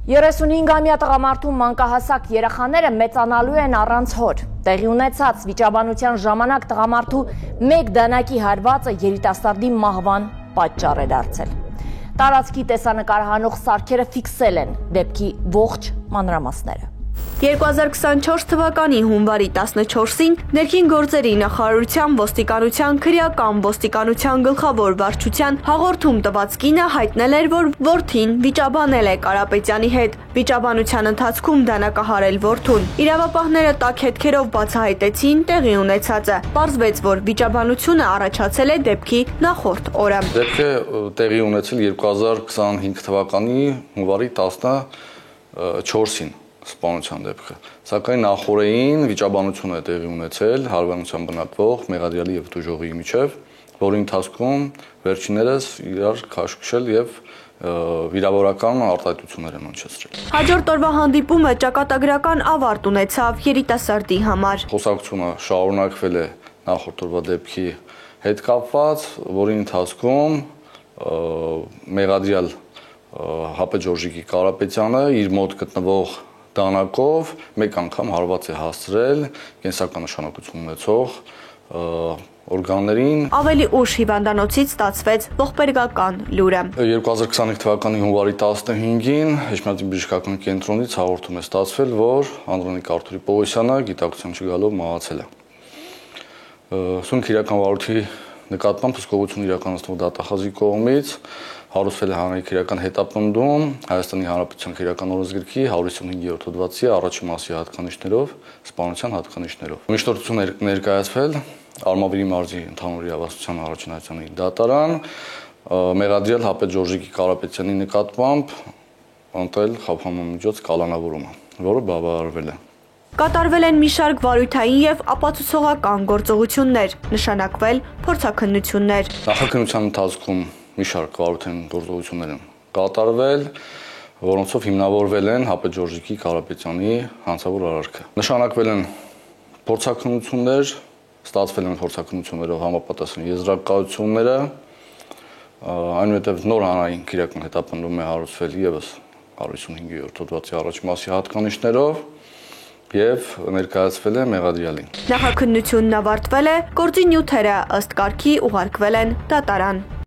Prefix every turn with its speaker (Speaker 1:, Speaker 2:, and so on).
Speaker 1: 35-ամյա տղամարդու մանկահասակ երեխաները մեծանալու են առանց հոր։ Տեղի ունեցած վիճաբանության ժամանակ տղամարդու մեկ դանակի հարվածը երիտասարդի մահվան պատճառ է դարձել։ Տարածքի տեսանկարահանող սարքերը ֆիքսել են դեպքի ողջ մանրամասները։
Speaker 2: 2024 թվականի հունվարի 14-ին ներքին գործերի նախարարության ոստիկանության քրեական ոստիկանության գլխավոր վարչության հաղորդում տված կինը հայտնել էր, որ որդին վիճաբանել է Կարապետյանի հետ։ Վիճաբանության ընթացքում դանակահարել որդուն։ Իրավապահները տաք հետքերով բացահայտեցին տեղի ունեցածը։ Պարզվեց, որ վիճաբանությունը առաջացել է դեպքի նախորդ օրը։
Speaker 3: Դեպքը տեղի ունեցել 2025 թվականի հունվարի 14-ին։ Սպանության դեպքը, սակայն նախորդին վիճաբանություն է տեղի ունեցել հարևանության բնակվող Մեղադրյալի եւ Դուժողի միջև, որի ընթացքում վերջիններս իրար քաշքշել եւ վիրավորական արտահայտություններ են հնչեցրել։
Speaker 2: Հաջորդ օրվա հանդիպումը ճակատագրական ավարտ ունեցավ երիտասարդի համար։
Speaker 3: Խոսակցությունը շարունակվել է նախորդ օրվա դեպքի հետ կապված, որի ընթացքում Մեղադրյալ Հապե Ջորժիկի Կարապետյանը իր մոտ գտնվող դանակով մեկ անգամ հարված է հասցրել կենսական նշանակություն ունեցող օրգաններին։
Speaker 2: Ավելի ուշ հիվանդանոցից ստացվեց ողբերգական լուրը։
Speaker 3: 2025 թվականի հունվարի 15-ին Էջմիածնի բժշկական կենտրոնից հաղորդում է ստացվել, որ Անդրանիկ Արթուրի Պողոսյանը գիտակցության չգալով մահացել է։ Սունկ իրական վարորդի նկատմամբ հսկողություն իրականացնող դատախազի կողմից հարուցվել է հանրային քրեական հետապնդում Հայաստանի Հանրապետության քրեական օրենսգրքի 155-րդ հոդվածի առաջի մասի հատկանիշներով, սպանության հատկանիշներով։ Միշտորություն ներկայացվել Արմավիրի մարզի ընդհանուր իրավասության առաջնահերթանի դատարան Մեղադրյալ Հապե Ջորժիկի Կարապետյանի նկատմամբ ընտրել խափանումմիջոց կալանավորումը, որը բավարարվել է։
Speaker 2: Կատարվել են մի շարք վարույթային եւ ապացուցողական գործողություններ, նշանակվել փորձաքննություններ։
Speaker 3: Նախաքննության ընթացքում մի շարք վարույթային գործողություններ են կատարվել, որոնցով հիմնավորվել են Հապե Ջորժիկի Կարապետյանի հանցավոր արարքը։ Նշանակվել են փորձաքննություններ, ստացվել են փորձաքննություններով համապատասխան եզրակացությունները, այնուհետև նոր հանրային քրեական հետապնդում է հարուցվել եւս 155-րդ հոդվածի առաջ մասի հատկանիշներով եւ ներկայացվել է Մեղադրյալին։
Speaker 2: Նախաքննությունն ավարտվել է, գործի նյութերը ըստ կարգի ուղարկվել են դատարան։